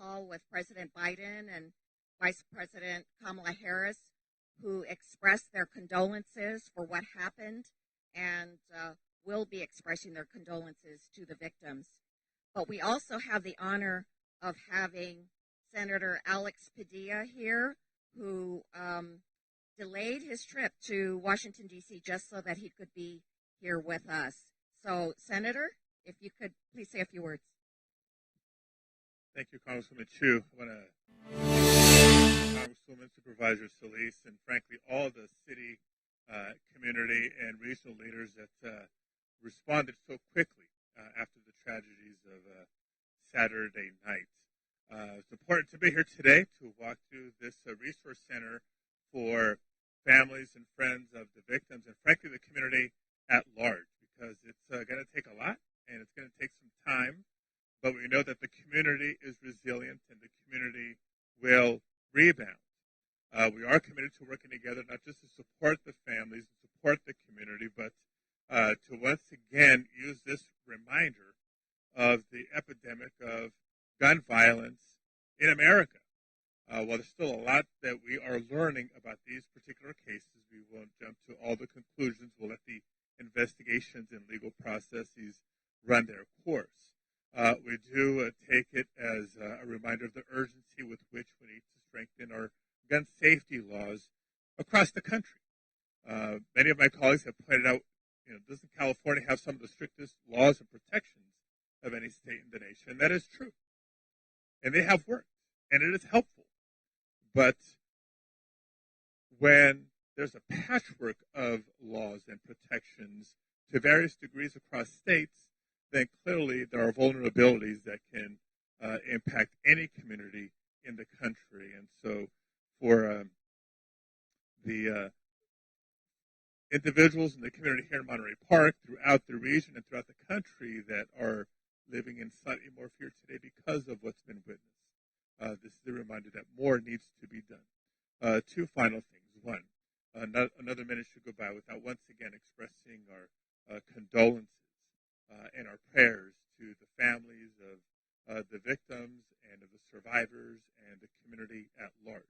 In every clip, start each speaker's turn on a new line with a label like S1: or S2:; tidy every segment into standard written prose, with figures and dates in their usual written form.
S1: Call with President Biden and Vice President Kamala Harris, who expressed their condolences for what happened and will be expressing their condolences to the victims. But we also have the honor of having Senator Alex Padilla here, who delayed his trip to Washington, D.C., just so that he could be here with us. So, Senator, if you could please say a few words.
S2: Thank you, Congresswoman Chu. I want to thank Congresswoman Supervisor Solis and, frankly, all the city, community, and regional leaders that responded so quickly after the tragedies of Saturday night. It's important to be here today to walk through this resource center for families and friends of the victims and, frankly, the community at large, because it's going to take a lot and it's going to take some time. But we know that the community is resilient and the community will rebound. We are committed to working together, not just to support the families and support the community, but to once again use this reminder of the epidemic of gun violence in America. While there's still a lot that we are learning about these particular cases, we won't jump to all the conclusions. We'll let the investigations and legal processes run their course. We do take it as a reminder of the urgency with which we need to strengthen our gun safety laws across the country. Many of my colleagues have pointed out, doesn't California have some of the strictest laws and protections of any state in the nation? And that is true. And they have worked, and it is helpful. But when there's a patchwork of laws and protections to various degrees across states, then clearly there are vulnerabilities that can impact any community in the country. And so for the individuals in the community here in Monterey Park, throughout the region and throughout the country that are living in slightly more fear today because of what's been witnessed, this is a reminder that more needs to be done. Two final things. One, another minute should go by without once again expressing our condolences and our prayers to the families of the victims and of the survivors and the community at large.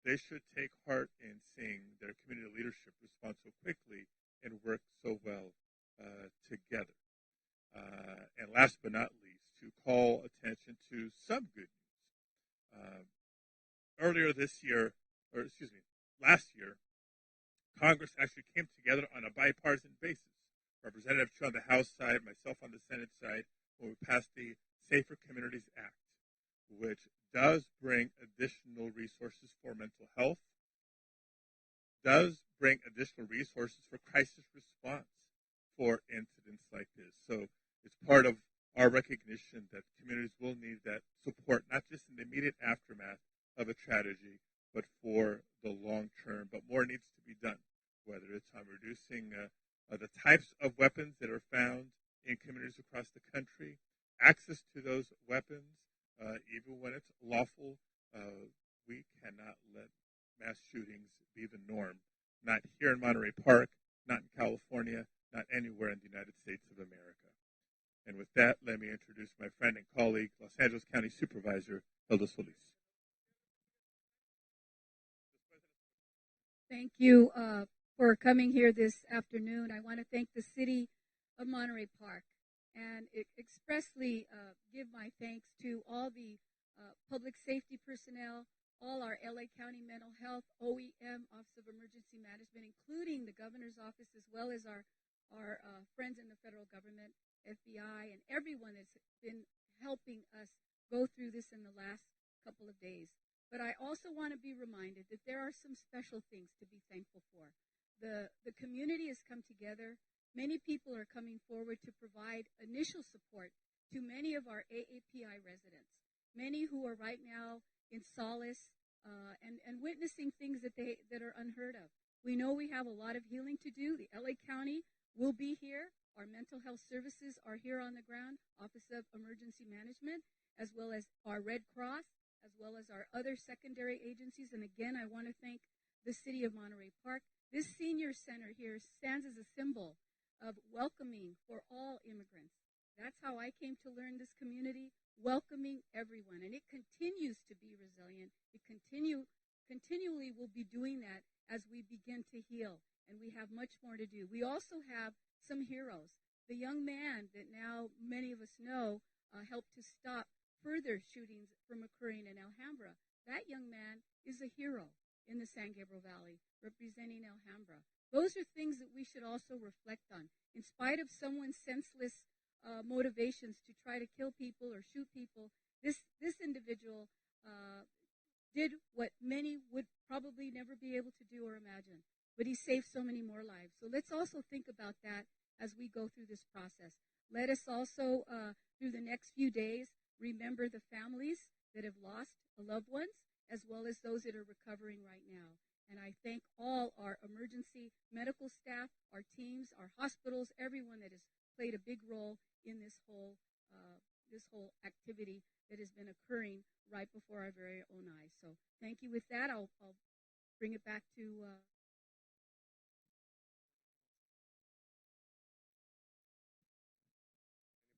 S2: They should take heart in seeing their community leadership respond so quickly and work so well together. And last but not least, to call attention to some good news. Last year, Congress actually came together on a bipartisan basis. Representative Chu on the House side, myself on the Senate side, when we passed the Safer Communities Act, which does bring additional resources for mental health, does bring additional resources for crisis response for incidents like this. So it's part of our recognition that communities will need that support, not just in the immediate aftermath of a tragedy, but for the long term. But more needs to be done, whether it's on reducing the types of weapons that are found in communities across the country, access to those weapons, even when it's lawful. We cannot let mass shootings be the norm, not here in Monterey Park, not in California, not anywhere in the United States of America. And with that, let me introduce my friend and colleague, Los Angeles County Supervisor Hilda Solis.
S3: Thank you for coming here this afternoon. I want to thank the city of Monterey Park and expressly give my thanks to all the public safety personnel, all our LA County Mental Health, OEM, Office of Emergency Management, including the governor's office, as well as our friends in the federal government, FBI, and everyone that's been helping us go through this in the last couple of days. But I also want to be reminded that there are some special things to be thankful for. The community has come together. Many people are coming forward to provide initial support to many of our AAPI residents, many who are right now in solace and witnessing things that are unheard of. We know we have a lot of healing to do. The LA County will be here. Our mental health services are here on the ground, Office of Emergency Management, as well as our Red Cross, as well as our other secondary agencies. And again, I want to thank the city of Monterey Park. This senior center here stands as a symbol of welcoming for all immigrants. That's how I came to learn this community, welcoming everyone. And it continues to be resilient. It continually will be doing that as we begin to heal. And we have much more to do. We also have some heroes. The young man that now many of us know helped to stop further shootings from occurring in Alhambra. That young man is a hero in the San Gabriel Valley, representing Alhambra. Those are things that we should also reflect on. In spite of someone's senseless motivations to try to kill people or shoot people, this individual did what many would probably never be able to do or imagine. But he saved so many more lives. So let's also think about that as we go through this process. Let us also, through the next few days, remember the families that have lost loved ones, as well as those that are recovering right now. And I thank all our emergency medical staff, our teams, our hospitals, everyone that has played a big role in this whole activity that has been occurring right before our very own eyes. So thank you. With that, I'll bring it back to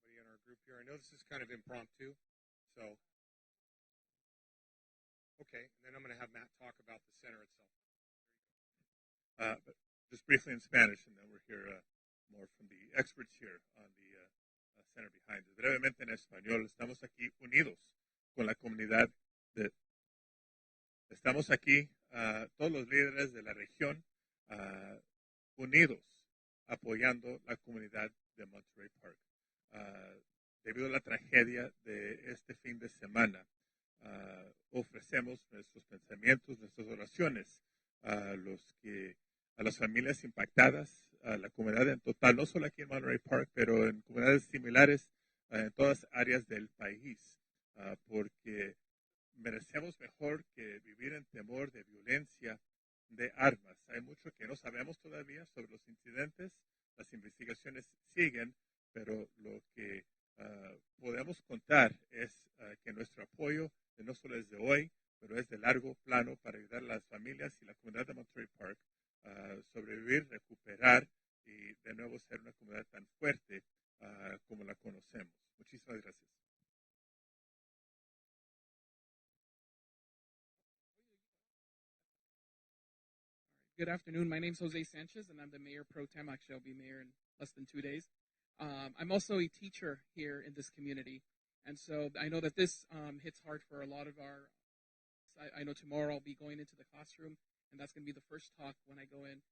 S4: anybody in our group here. I know this is kind of impromptu, so okay. And then I'm going to have Matt talk about the center itself.
S2: But just briefly in Spanish, and then we'll hear more from the experts here on the center behind us. Brevemente en español, estamos aquí unidos con la comunidad estamos aquí, todos los líderes de la región, unidos, apoyando la comunidad de Monterey Park. Debido a la tragedia de este fin de semana, ofrecemos nuestros pensamientos, nuestras oraciones a las familias impactadas, a la comunidad en total, no solo aquí en Monterey Park, pero en comunidades similares en todas áreas del país, porque merecemos mejor que vivir en temor de violencia, de armas. Hay mucho que no sabemos todavía sobre los incidentes, las investigaciones siguen, pero lo que podemos contar es que nuestro apoyo no solo es de hoy, pero es de largo plano para ayudar a las familias y la comunidad de Monterey Park a sobrevivir, recuperar y de nuevo ser una comunidad tan fuerte como la conocemos. Muchísimas gracias.
S5: Good afternoon. My name is Jose Sanchez, and I'm the mayor pro tem. Actually, I'll be mayor in less than 2 days. I'm also a teacher here in this community, and so I know that this hits hard for a lot of our. I know tomorrow I'll be going into the classroom, and that's going to be the first talk when I go in.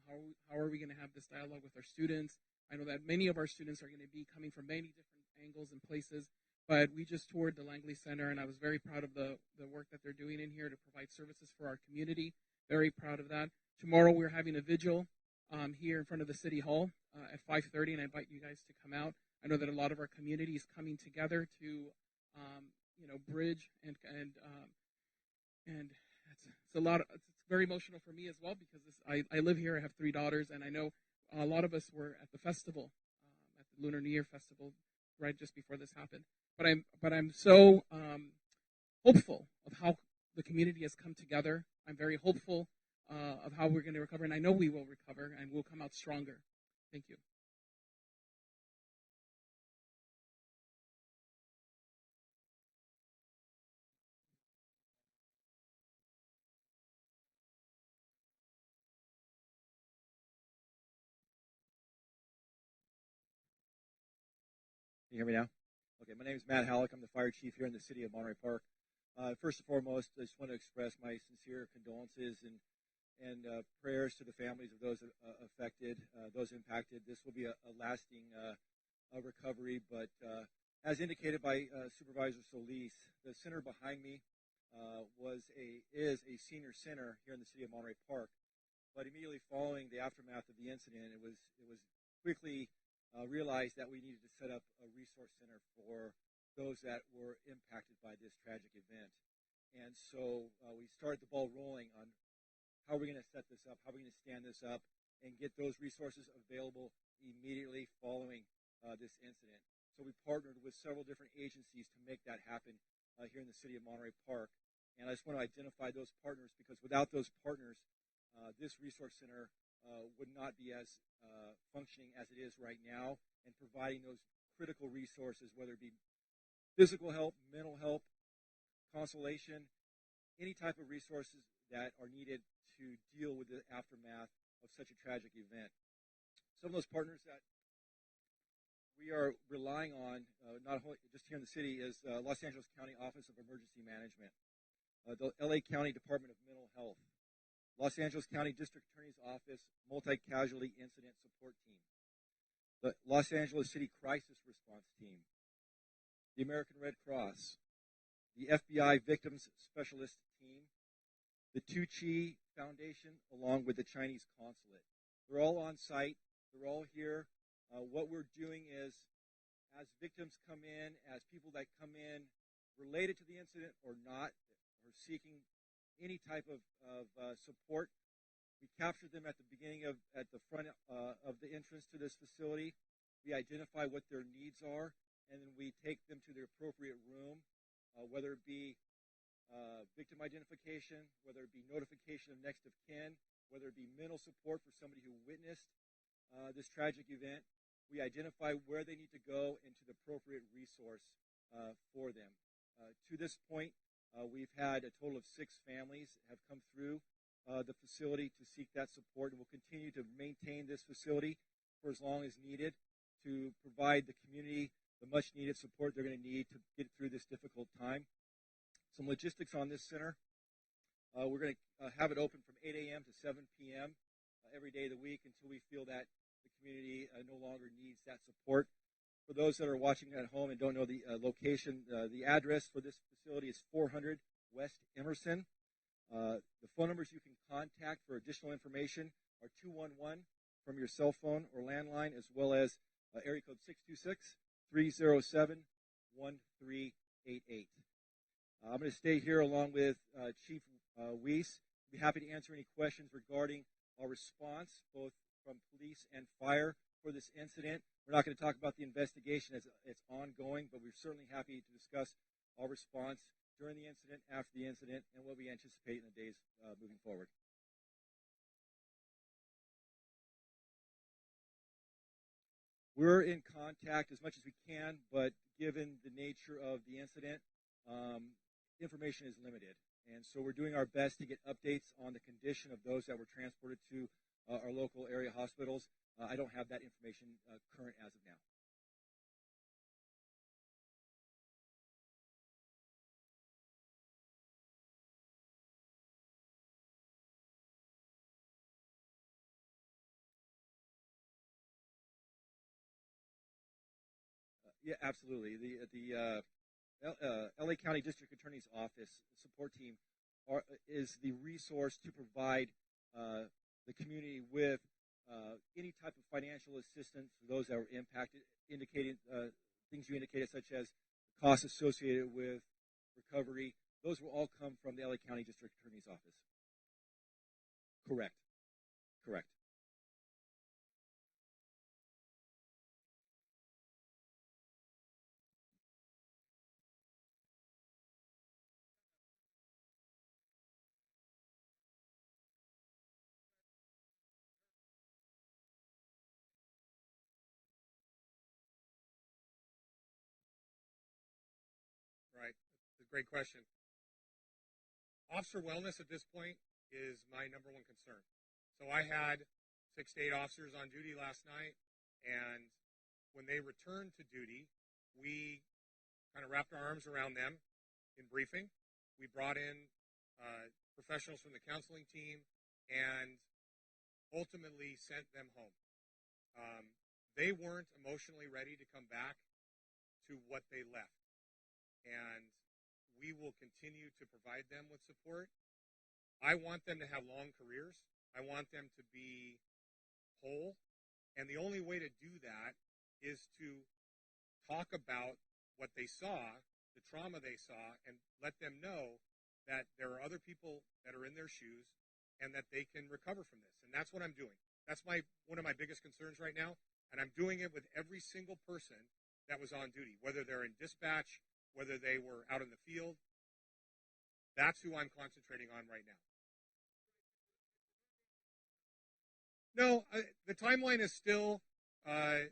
S5: How are we going to have this dialogue with our students? I know that many of our students are going to be coming from many different angles and places, but we just toured the Langley Center, and I was very proud of the work that they're doing in here to provide services for our community. Very proud of that. Tomorrow we're having a vigil here in front of the City Hall at 5:30, and I invite you guys to come out. I know that a lot of our community is coming together to, bridge and it's a lot. It's very emotional for me as well because I live here. I have 3 daughters, and I know a lot of us were at the festival, at the Lunar New Year festival, right just before this happened. But I'm so hopeful of how the community has come together. I'm very hopeful of how we're going to recover, and I know we will recover, and we'll come out stronger. Thank you.
S6: Can you hear me now? Okay, my name is Matt Halleck. I'm the fire chief here in the city of Monterey Park. First and foremost, I just want to express my sincere condolences and prayers to the families of those affected, those impacted. This will be a lasting recovery, but as indicated by Supervisor Solis, the center behind me is a senior center here in the city of Monterey Park. But immediately following the aftermath of the incident, it was quickly realized that we needed to set up a resource center for those that were impacted by this tragic event. And so we started the ball rolling on how we're going to set this up, how we're going to stand this up, and get those resources available immediately following this incident. So we partnered with several different agencies to make that happen here in the city of Monterey Park. And I just want to identify those partners because without those partners, this resource center would not be as functioning as it is right now and providing those critical resources, whether it be physical help, mental help, consolation, any type of resources that are needed to deal with the aftermath of such a tragic event. Some of those partners that we are relying on, not only just here in the city, is Los Angeles County Office of Emergency Management, the LA County Department of Mental Health, Los Angeles County District Attorney's Office Multi-Casualty Incident Support Team, the Los Angeles City Crisis Response Team, the American Red Cross, the FBI Victims Specialist Team, the Tucci Foundation, along with the Chinese Consulate. They're all on site. They're all here. What we're doing is, as victims come in, as people that come in related to the incident or not, or seeking any type of support, we capture them at the beginning at the front of the entrance to this facility. We identify what their needs are, and then we take them to the appropriate room, whether it be victim identification, whether it be notification of next of kin, whether it be mental support for somebody who witnessed this tragic event. We identify where they need to go and to the appropriate resource for them. To this point, we've had a total of 6 families have come through the facility to seek that support, and we'll continue to maintain this facility for as long as needed to provide the community the much-needed support they're going to need to get through this difficult time. Some logistics on this center. We're going to have it open from 8 a.m. to 7 p.m. Every day of the week until we feel that the community no longer needs that support. For those that are watching at home and don't know the location, the address for this facility is 400 West Emerson. The phone numbers you can contact for additional information are 211 from your cell phone or landline, as well as area code 626-307-1388. I'm going to stay here along with Chief Weiss. I'll be happy to answer any questions regarding our response, both from police and fire, for this incident. We're not going to talk about the investigation as it's ongoing, but we're certainly happy to discuss our response during the incident, after the incident, and what we anticipate in the days moving forward. We're in contact as much as we can, but given the nature of the incident, information is limited. And so we're doing our best to get updates on the condition of those that were transported to our local area hospitals. I don't have that information current as of now. Yeah, absolutely. The LA County District Attorney's Office support team is the resource to provide the community with any type of financial assistance for those that were impacted, indicating things you indicated, such as costs associated with recovery. Those will all come from the LA County District Attorney's Office. Correct. Correct.
S4: Right. It's a great question. Officer wellness at this point is my number one concern. So I had 6 to 8 officers on duty last night, and when they returned to duty, we kind of wrapped our arms around them in briefing. We brought in professionals from the counseling team and ultimately sent them home. They weren't emotionally ready to come back to what they left. And we will continue to provide them with support. I want them to have long careers. I want them to be whole. And the only way to do that is to talk about what they saw, the trauma they saw, and let them know that there are other people that are in their shoes and that they can recover from this. And that's what I'm doing. That's one of my biggest concerns right now. And I'm doing it with every single person that was on duty, whether they're in dispatch, whether they were out in the field. That's who I'm concentrating on right now. No, the timeline is still, I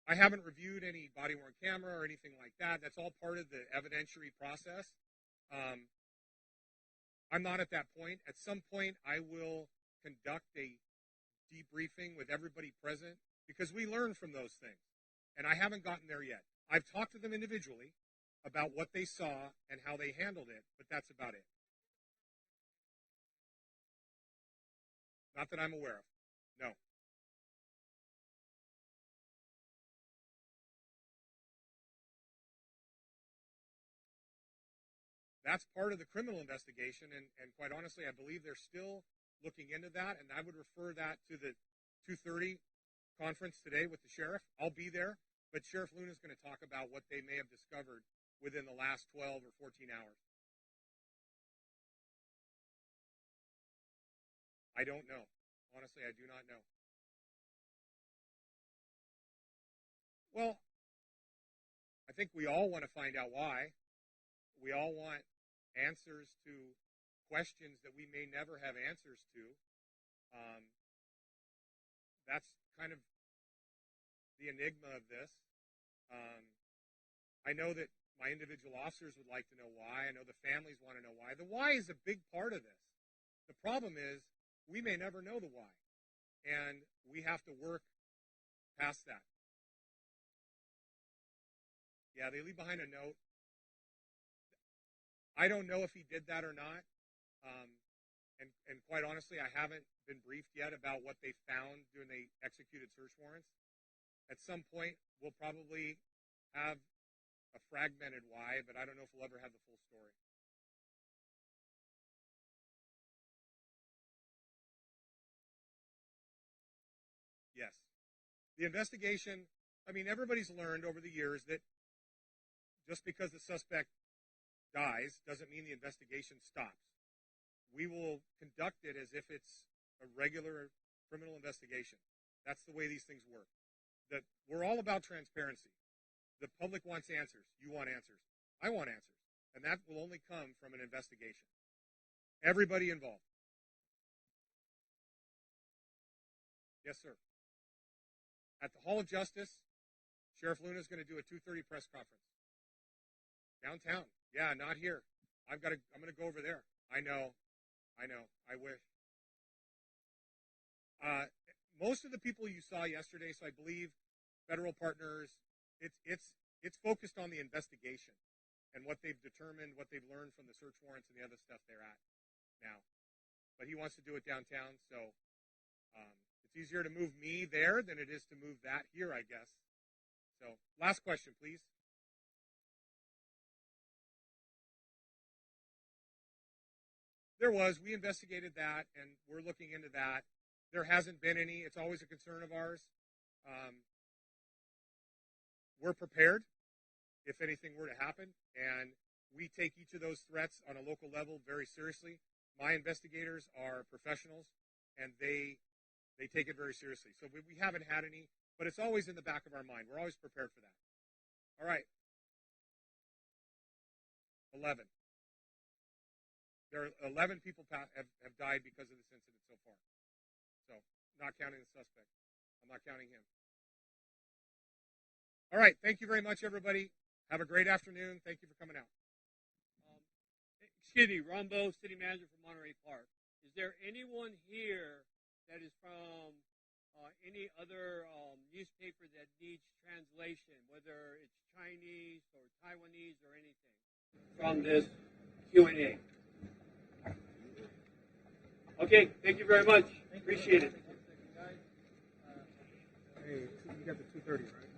S4: haven't reviewed any body-worn camera or anything like that. That's all part of the evidentiary process. I'm not at that point. At some point, I will conduct a debriefing with everybody present because we learn from those things. And I haven't gotten there yet. I've talked to them individually about what they saw and how they handled it, but that's about it. Not that I'm aware of. No. That's part of the criminal investigation, and quite honestly, I believe they're still looking into that, and I would refer that to the 2:30 conference today with the sheriff. I'll be there, but Sheriff Luna is going to talk about what they may have discovered within the last 12 or 14 hours. I don't know. Honestly, I do not know. Well, I think we all want to find out why. We all want answers to questions that we may never have answers to. That's kind of the enigma of this. I know that my individual officers would like to know why. I know the families want to know why. The why is a big part of this. The problem is we may never know the why, and we have to work past that. Yeah, they leave behind a note. I don't know if he did that or not. And quite honestly, I haven't been briefed yet about what they found when they executed search warrants. At some point, we'll probably have a fragmented why, but I don't know if we'll ever have the full story. Yes. The investigation, I mean, everybody's learned over the years that just because the suspect dies doesn't mean the investigation stops. We will conduct it as if it's a regular criminal investigation. That's the way these things work. We're all about transparency. The public wants answers. You want answers. I want answers. And that will only come from an investigation. Everybody involved. Yes, sir. At the Hall of Justice, Sheriff Luna is going to do a 2:30 press conference. Downtown. Yeah, not here. I'm going to go over there. I know. I wish. Most of the people you saw yesterday, so I believe federal partners, it's focused on the investigation and what they've determined, what they've learned from the search warrants and the other stuff they're at now. But he wants to do it downtown, so it's easier to move me there than it is to move that here, I guess. So, last question, please. We investigated that, and we're looking into that. There hasn't been any. It's always a concern of ours. We're prepared if anything were to happen, and we take each of those threats on a local level very seriously. My investigators are professionals, and they take it very seriously. So we haven't had any, but it's always in the back of our mind. We're always prepared for that. All right. 11. There are 11 people have died because of this incident so far. So, not counting the suspect. I'm not counting him. All right. Thank you very much, everybody. Have a great afternoon. Thank you for coming out.
S7: Excuse me, Rumbo, City Manager for Monterey Park. Is there anyone here that is from any other newspaper that needs translation, whether it's Chinese or Taiwanese or anything, from this Q&A? Okay, thank you very much. Appreciate it.
S4: Hey, you got the 2:30, right?